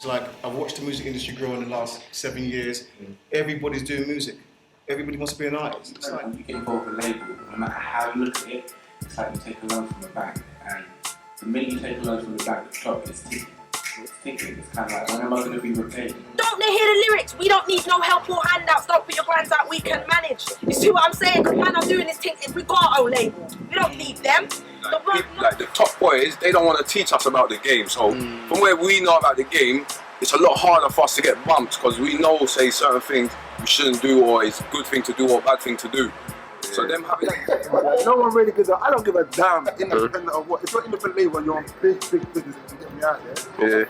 It's like, I've watched the music industry grow in the last 7 years. Everybody's doing music. Everybody wants to be an artist. It's like, when you get involved with a label, no matter how you look at it, it's like you take a loan from a bank, and the minute you take a loan from the bank, the clock is ticking. It's ticking. It's kind of like, when am I going to be repaid? Don't they hear the lyrics? We don't need no help or handouts. Don't put your grinds out. We can manage. You see what I'm saying? Because man, I'm doing this thing. We got our own label. We don't need them. Like the top boys, they don't want to teach us about the game. So from where we know about the game, it's a lot harder for us to get bumped because we know, say, certain things we shouldn't do, or it's a good thing to do or bad thing to do. So them having no one really gives I don't give a damn independent of what. If you're independent label and you're on big business and you get me out there,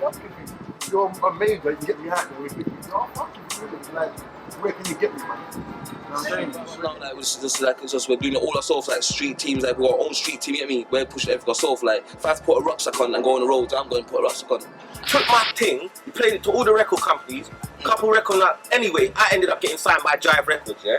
you're a major, you get me out there with big business. Oh, fuck you, really. Like, where can you get me, man? You know what I'm saying? No, like, it's just we're doing it all ourselves, like street teams, like we got our own street team, you get me? We're pushing everything ourselves. Like, if I have to put a rucksack on and go on the road, I'm going to put a rucksack on. Took my thing, played it to all the record companies, couple records. Anyway, I ended up getting signed by Jive Records, yeah?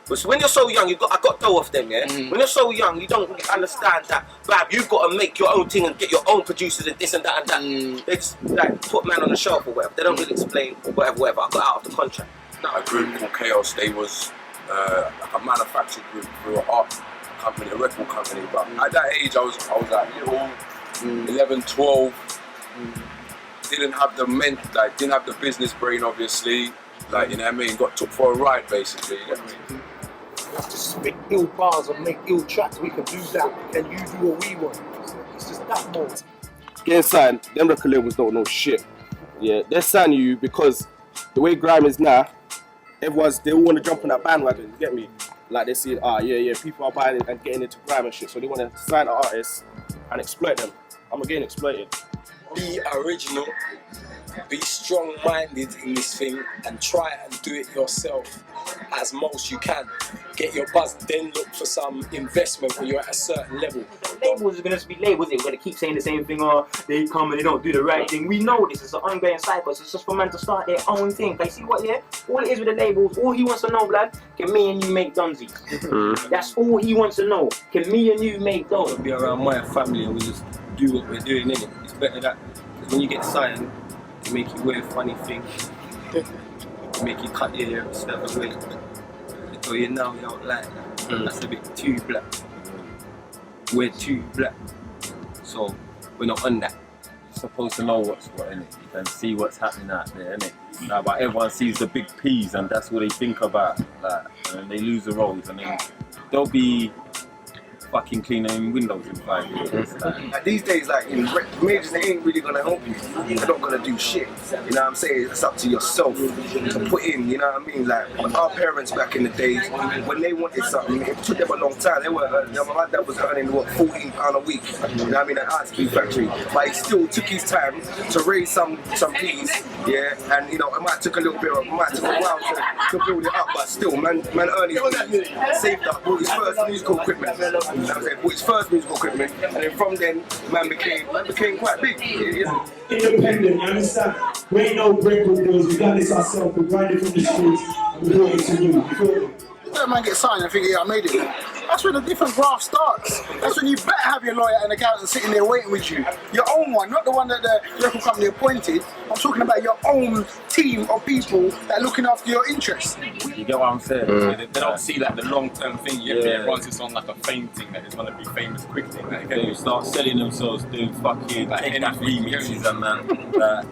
But when you're so young, I got dough off them, yeah? When you're so young, you don't really understand that, Bab, you've got to make your own thing and get your own producers and this and that and that. They just like put man on the shelf or whatever. They don't really explain whatever. I got out of the contract. a group called Chaos. They was like a manufacturing group through an art company, a record company. But at that age, I was like little, 11, 12. Didn't have the business brain, obviously. Like, you know what I mean? Got took for a ride, basically. You know what I mean? Just make ill bars and make ill tracks. We can do that, and you do what we want. It's just that mode. Getting signed, them record labels don't know shit. Yeah, they're signing you because the way grime is now, they all want to jump on that bandwagon. You get me? Like they see, people are buying it and getting into grime and shit, so they want to sign artists and exploit them. I'm again exploited. Be original, be strong-minded in this thing, and try and do it yourself as most you can. Get your buzz, then look for some investment when you're at a certain level. Labels are going to be labels. We're going to keep saying the same thing, or they come and they don't do the right thing. We know this is an ongoing cycle. It's just for man to start their own thing. Like, see what, yeah? All it is with the labels, all he wants to know, blood, can me and you make Dunsies? That's all he wants to know. Can me and you make those? Be around my family and we just do what we're doing, innit? It's better that when you get signed, they make you wear funny things. They make you cut your hair a certain way. They tell you now you don't like that. That's a bit too black. We're too black. So we're not on that. You're supposed to know what's what, innit? You can see what's happening out there, innit? Nah, but everyone sees the big P's and that's what they think about. Like, and they lose the roles and then they'll be fucking cleaning windows in 5 years. Like these days, like majors, they ain't really gonna help you. They're not gonna do shit. You know what I'm saying? It's up to yourself to put in. You know what I mean? Like our parents back in the days, when they wanted something, it took them a long time. They were my dad was earning what, £14 a week. You know what I mean? At Ice Cream Factory, but he still took his time to raise some peas. Yeah, and you know it might take a little bit, it might take a while to build it up, but still, man earned his saved up, bought his first musical equipment. You know what I'm saying? Bought his first musical equipment, and then from then, man became quite big. Yeah. Independent, you understand? We ain't no record deals, we got this ourselves, we grind it from the streets, and we brought it to you. You feel me? That man gets signed and think, yeah, I made it. That's when the different graft starts. That's when you better have your lawyer and accountant sitting there waiting with you. Your own one, not the one that the record company appointed. I'm talking about your own team of people that are looking after your interests. You get what I'm saying? They don't see like the long-term thing. Everyone's just on like a fame thing that is going to be famous quickly. Like, they start selling themselves, doing fucking like remixes and that.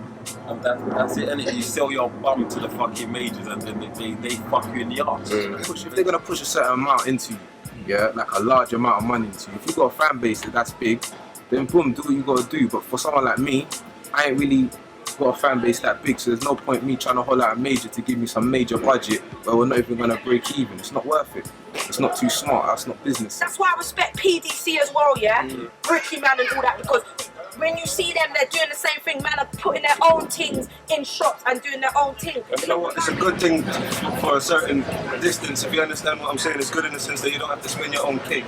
And that's it, innit? You sell your bum to the fucking majors and then they fuck you in the arse. If they're gonna push a certain amount into you, yeah, like a large amount of money into you, if you've got a fan base that's big, then boom, do what you gotta do. But for someone like me, I ain't really got a fan base that big, so there's no point me trying to hold out a major to give me some major budget where we're not even gonna break even. It's not worth it. It's not too smart, that's not business. That's why I respect PDC as well, yeah? Ricky Man and all that, because when you see them, they're doing the same thing. Man are putting their own things in shops and doing their own thing. You know what? It's a good thing for a certain distance. If you understand what I'm saying, it's good in the sense that you don't have to spend your own cake.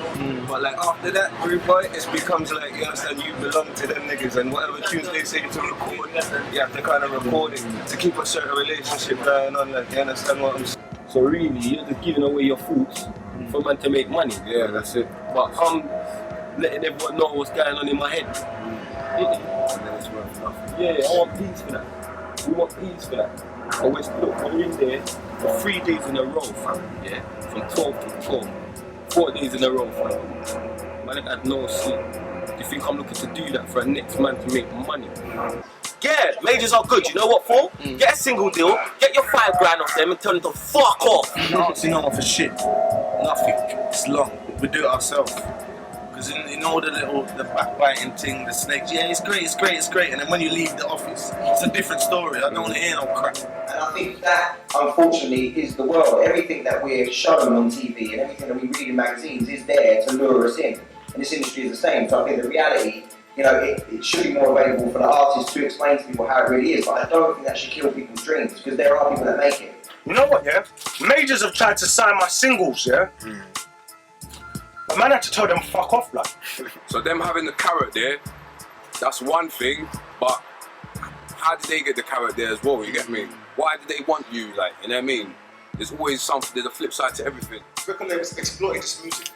But like after that, boy, it becomes like, you understand, you belong to them niggas, and whatever tunes they say to record, you have to kind of record it to keep a certain relationship going on. Like, you understand what I'm saying? So really, you're just giving away your thoughts for man to make money. Yeah, that's it. But I'm letting everyone know what's going on in my head. And then it's worth nothing. Yeah, I want peace for that. We want peas for that. Always look, when you're in there for 3 days in a row, fam, yeah? From 12 to 12. 4 days in a row, fam. Man, I had no sleep. Do you think I'm looking to do that for a next man to make money? Yeah, majors are good. You know what for? Get a single deal, get your $5 grand off them and tell them to fuck off. We're not asking no one for shit. Nothing. It's long. We do it ourselves. Because in all the backbiting thing, the snakes, yeah, it's great. And then when you leave the office, it's a different story. I don't want to hear no crap. And I think that, unfortunately, is the world. Everything that we're shown on TV and everything that we read in magazines is there to lure us in. And this industry is the same. So I think the reality, you know, it should be more available for the artists to explain to people how it really is. But I don't think that should kill people's dreams, because there are people that make it. You know what, yeah? Majors have tried to sign my singles, yeah? But man had to tell them fuck off, like. So them having the carrot there, that's one thing, but how did they get the carrot there as well, you get me? Why did they want you, like, you know what I mean? There's always something, there's a flip side to everything. Record labels exploiting this music.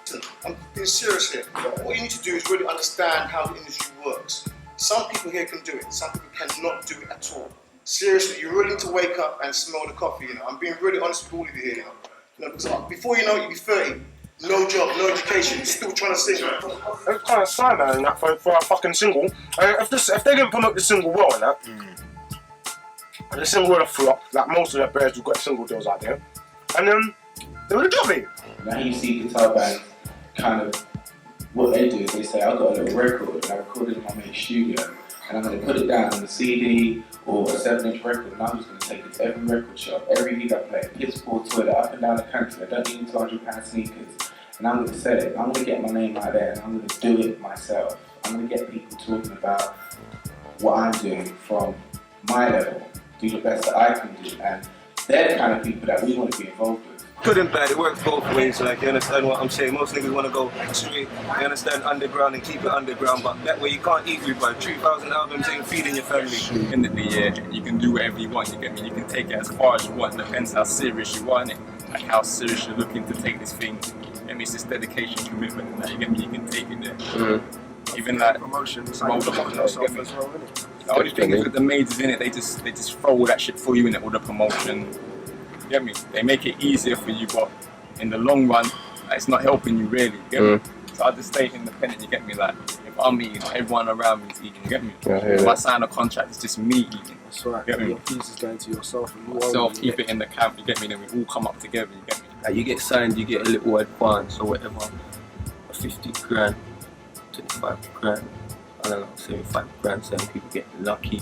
I'm being serious here. What you need to do is really understand how the industry works. Some people here can do it, some people cannot do it at all. Seriously, you really need to wake up and smell the coffee, you know. I'm being really honest with all of you here, you know. Because before you know it, you'll be 30, no job, no education, still trying to sing. They're trying to sign that and that for a fucking single. If they didn't promote the single well and that, and the single would have flopped, like most of the bears who've got single deals out there, and then they would have dropped it. Now you see guitar bands kind of, what they do is they say, I've got a little record and I recorded in my mate's studio and I'm going to put it down on a CD or a 7-inch record and I'm just going to take it to every record shop, every gig I play, piss poor toilet, up and down the country. I don't need £200 sneakers. And I'm going to sell it. I'm going to get my name out there and I'm going to do it myself. I'm going to get people talking about what I'm doing from my level, do the best that I can do. And they're the kind of people that we want to be involved with. Good and bad, it works both ways, like, you understand what I'm saying? Most niggas want to go straight, you understand, underground and keep it underground, but that way you can't eat with, bro. 3,000 albums ain't feeding your family. End of the year, you can do whatever you want, you get me? You can take it as far as you want, depends how serious you want it, like how serious you're looking to take this thing. I mean, it's this dedication, commitment, and that, you get me? You can take it there. Even like promotion, the only thing is with the majors in it, they just throw all that shit for you in it, all the promotion. You get me? They make it easier for you, but in the long run, it's not helping you really. You get me? So I just stay independent. You get me? Like if I'm eating, everyone around me is eating. You get me? If I sign a contract, it's just me eating. That's right. You get me? Your piece is going to yourself. And Yourself, keep it in the camp. You get me? Then we all come up together. You get me? Like you get signed, you get a little advance or whatever, 50 grand, 25 grand, I don't know, 75 grand. Some people get lucky.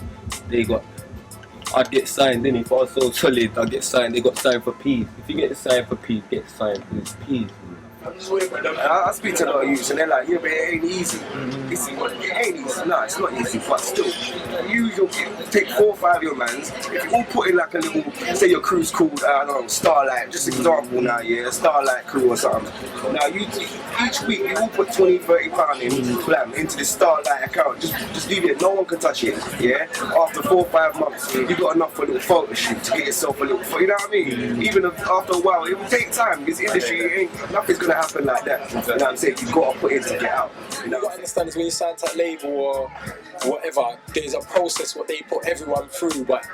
I'd get signed, then if I was so solid, I'd get signed. They got signed for peas. If you get signed for peas, get signed for this peas. I speak to a lot of youths and they're like, yeah, but it ain't easy. It ain't easy. No, it's not easy, but still, you'll take 4 or 5 of your mans. If you all put in like a little, say your crew's called, I don't know, Starlight, just example now, yeah, a Starlight crew or something. Now, each week, you all put £20, £30 into this Starlight account. Just leave it, no one can touch it, yeah? After 4 or 5 months, you got enough for a little photo shoot to get yourself a little, you know what I mean? Even after a while, it will take time. This industry, nothing's gonna happen like that. You know what I'm saying? You've got to put in to get out. You know what I understand is when you sign to a label or whatever, there's a process what they put everyone through, but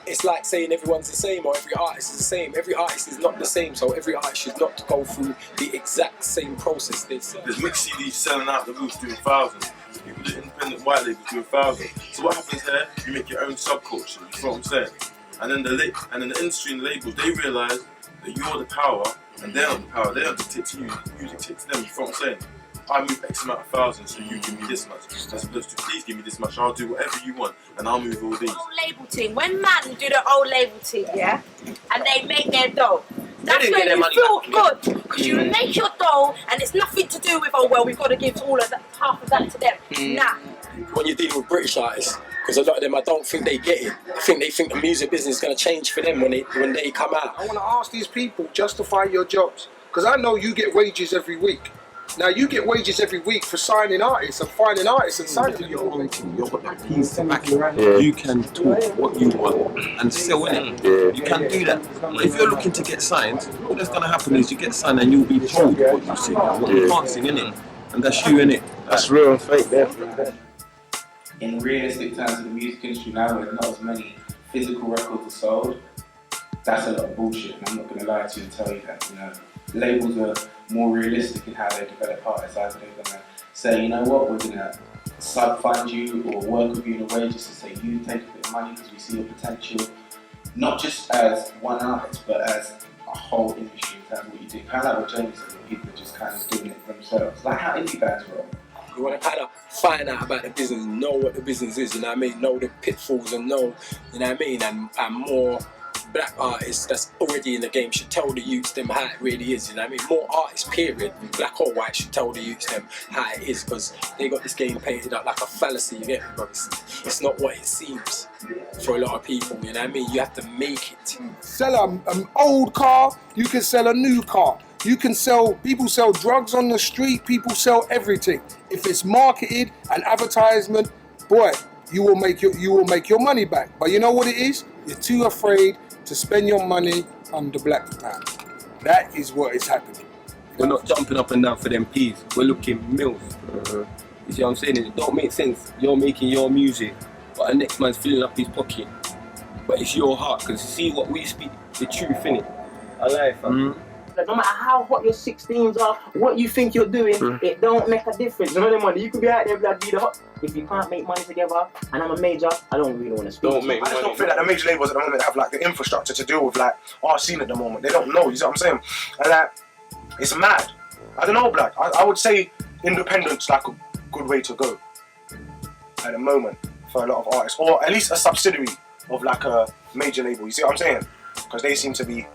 it's like saying everyone's the same or every artist is the same. Every artist is not the same, so every artist should not go through the exact same process. There's mixed CDs selling out the roof doing thousands. People do independent white labels doing thousands. So what happens here? You make your own subculture. You know what I'm saying? And then the industry and the labels, they realise that you're the power and they're not the power. They don't dictate to you. You dictate to them. You know what I'm saying? I move X amount of thousands, so you give me this much. As opposed to please give me this much. I'll do whatever you want, and I'll move all these. Old label team. When man do the old label team, yeah, and they make their dough. That's when you feel good, because you make your dough, and it's nothing to do with, oh well, we've got to give all of that, half of that to them. Nah. When you're dealing with British artists, because a lot of them, I don't think they get it. I think they think the music business is going to change for them when they come out. I want to ask these people, justify your jobs, because I know you get wages every week. Now you get wages every week for signing artists and finding artists and signing them. You've got that piece back. You can talk what you want and sell it. You can do that. But if you're looking to get signed, all that's going to happen is you get signed and you'll be told what you sing and what you can't sing, innit? And that's you, innit? That's real and fake, there. In realistic terms of the music industry now, there's not as many physical records are sold, that's a lot of bullshit, and I'm not going to lie to you and tell you that. You know, labels are more realistic in how they develop artists. Either they're going to say, you know what, we're going to sub-fund you or work with you in a way just to say you take a bit of money because we see your potential, not just as one artist, but as a whole industry in terms of what you do. Kind of like what Jamie said, where people are just kind of doing it for themselves, like how indie bands roll. You want to kind of find out about the business, know what the business is, you know what I mean? Know the pitfalls and know, you know what I mean? And more black artists that's already in the game should tell the youths them how it really is, you know what I mean? More artists, period, black or white, should tell the youths them how it is, because they got this game painted up like a fallacy, you get me, bro? It's not what it seems for a lot of people, you know what I mean? You have to make it. Sell an old car, you can sell a new car. You can sell, people sell drugs on the street, people sell everything. If it's marketed and advertisement, boy, you will make your money back. But you know what it is? You're too afraid to spend your money on the black man. That is what is happening. We're not jumping up and down for them peas. We're looking mills. You see what I'm saying? It don't make sense. You're making your music, but the next man's filling up his pocket. But it's your heart, because you see what we speak, the truth in it. I like it. No matter how hot your 16s are, what you think you're doing, it don't make a difference. You know them money. You could be out there, blood, be the hot. If you can't make money together, and I'm a major, I don't really want to speak. I just don't feel like the major labels at the moment have like the infrastructure to deal with like our scene at the moment. They don't know, you see what I'm saying? And like, it's mad. I don't know, blood. I would say independent's like a good way to go at the moment for a lot of artists, or at least a subsidiary of like a major label. You see what I'm saying? Because they seem to be.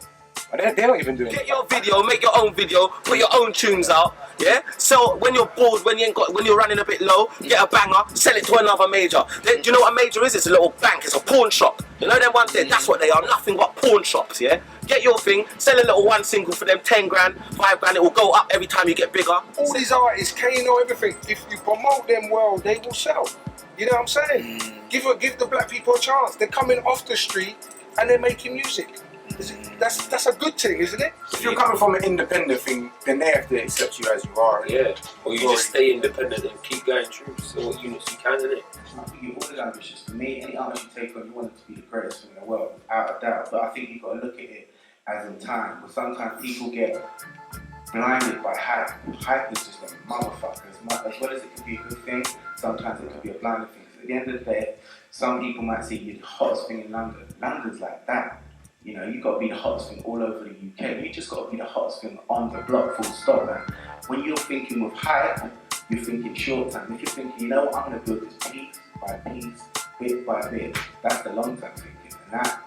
They're not even doing it. Get your video, make your own video, put your own tunes out, yeah? So when you're bored, when you're running a bit low, get a banger, sell it to another major. Then, do you know what a major is? It's a little bank, it's a pawn shop. You know them ones there? That's what they are, nothing but pawn shops, yeah? Get your thing, sell a little one single for them 10 grand, 5 grand, it will go up every time you get bigger. All these artists, Kano, everything, if you promote them well, they will sell. You know what I'm saying? Give the black people a chance. They're coming off the street and they're making music. That's a good thing, isn't it? If you're coming from an independent thing, then they have to accept you as you are. Yeah, or you just stay independent and keep going through, so what units you can, innit? I think you've always ambitious. For me, any artist you take on, you want it to be the greatest thing in the world, without a doubt. But I think you've got to look at it as in time. Because sometimes people get blinded by hype. Hype is just a motherfucker. As well as it can be a good thing, sometimes it can be a blinding thing. Because at the end of the day, some people might say you're the hottest thing in London. London's like that. You know, you've got to be the hottest thing all over the UK. You just got to be the hottest thing on the block, full stop. And when you're thinking with hype, you're thinking short term. If you're thinking, you know what, I'm going to build this piece by piece, bit by bit, that's the long term thinking. And that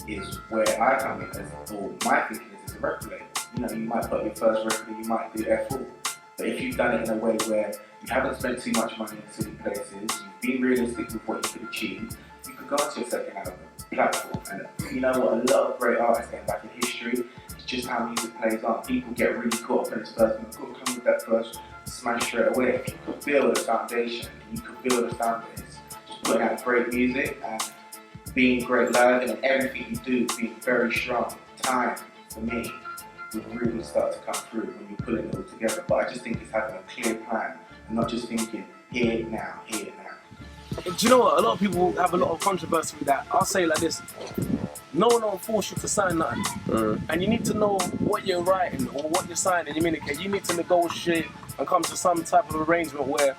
is where I come in or my thinking is as a record label. You know, you might put your first record and you might do F4. But if you've done it in a way where you haven't spent too much money in silly places, you've been realistic with what you could achieve, you could go to your second album platform. And you know what, a lot of great artists getting back in history, it's just how music plays on. People get really caught up in its first, and come with that first smash straight away. If you could build a foundation, you could build a fan base, just putting out great music and being great live, and everything you do being very strong, time, for me, would really start to come through when you're pulling it all together. But I just think it's having a clear plan and not just thinking here, now, here, now. Do you know what? A lot of people have a lot of controversy with that. I'll say it like this. No one will force you to sign nothing. And you need to know what you're writing or what you're signing. You need to negotiate and come to some type of arrangement where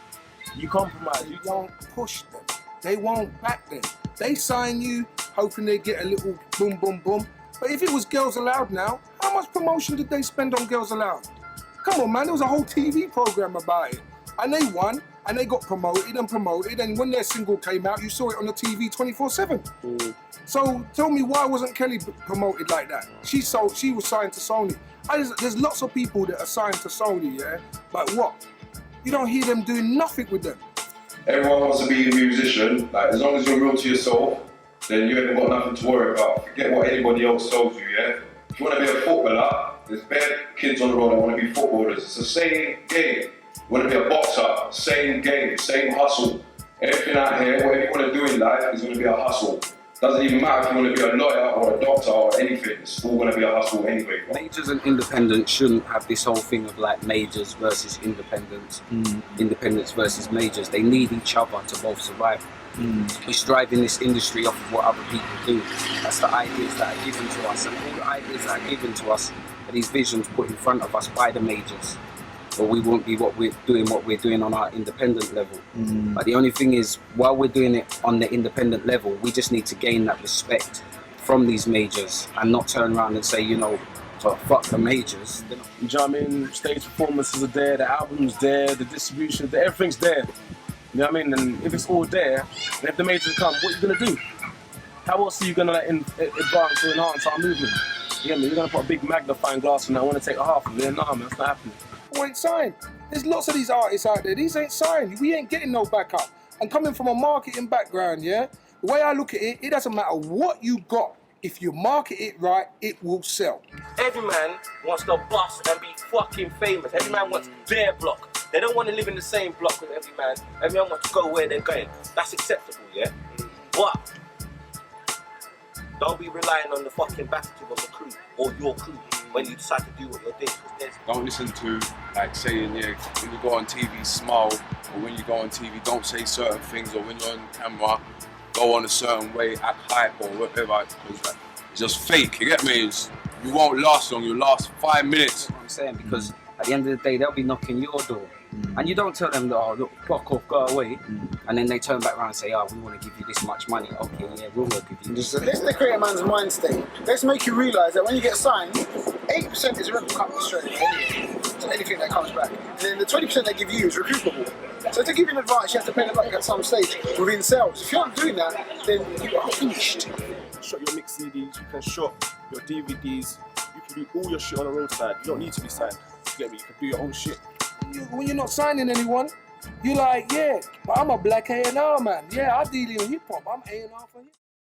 you compromise. You don't push them. They won't back them. They sign you hoping they get a little boom, boom, boom. But if it was Girls Aloud now, how much promotion did they spend on Girls Aloud? Come on, man, there was a whole TV program about it. And they won, and they got promoted, and when their single came out, you saw it on the TV 24/7. So tell me, why wasn't Kelly promoted like that? She was signed to Sony. There's lots of people that are signed to Sony, yeah? But what? You don't hear them doing nothing with them. Everyone wants to be a musician. Like, as long as you're real to yourself, then you ain't got nothing to worry about. Forget what anybody else tells you, yeah? If you want to be a footballer, there's bare kids on the road that want to be footballers. It's the same game. You want to be a boxer, same game, same hustle. Everything out here, whatever you want to do in life is going to be a hustle. Doesn't even matter if you want to be a lawyer or a doctor or anything, it's all going to be a hustle anyway. Majors and independents shouldn't have this whole thing of like majors versus independents, independents versus majors. They need each other to both survive. We strive in this industry off of what other people do. That's the ideas that are given to us, and all the ideas that are given to us are these visions put in front of us by the majors. Or we won't be what we're doing on our independent level. But the only thing is, while we're doing it on the independent level, we just need to gain that respect from these majors and not turn around and say, you know, oh, fuck the majors. You know what I mean? Stage performances are there, the album's there, the distribution, everything's there. You know what I mean? And if it's all there, and if the majors come, what are you gonna do? How else are you gonna advance or enhance our movement? You know, you're gonna put a big magnifying glass and I wanna take a half of it. Nah, man, that's not happening. Who ain't signed? There's lots of these artists out there, these ain't signed. We ain't getting no backup. And coming from a marketing background, yeah, the way I look at it, it doesn't matter what you got. If you market it right, it will sell. Every man wants to bust and be fucking famous. Every man wants their block. They don't want to live in the same block with every man. Every man wants to go where they're going. That's acceptable, yeah? But don't be relying on the fucking backing of the crew or your crew when you decide to do what you're doing. Don't listen to like saying, yeah, when you go on TV, smile, or when you go on TV, don't say certain things, or when you're on camera, go on a certain way, act hype or whatever, because like, it's just fake, you get me? You won't last long, you'll last 5 minutes. That's what I'm saying, because at the end of the day, they'll be knocking your door. And you don't tell them, oh, look, fuck off, go away. And then they turn back around and say, oh, we want to give you this much money. Okay, yeah, we'll give you this. So let's decorate a man's mind state. Let's make you realise that when you get signed, 80% is a record company straight anyway. So anything that comes back. And then the 20% they give you is recoupable. So to give you an advantage, you have to pay them back at some stage within sales. If you're not doing that, then you are finished. You can shop your mix CDs, you can shop your DVDs, you can do all your shit on the roadside. You don't need to be signed. You get me? You can do your own shit. When you're not signing anyone, you're like, yeah, but I'm a black A&R man. Yeah, I deal in hip hop. I'm A&R for hip hop.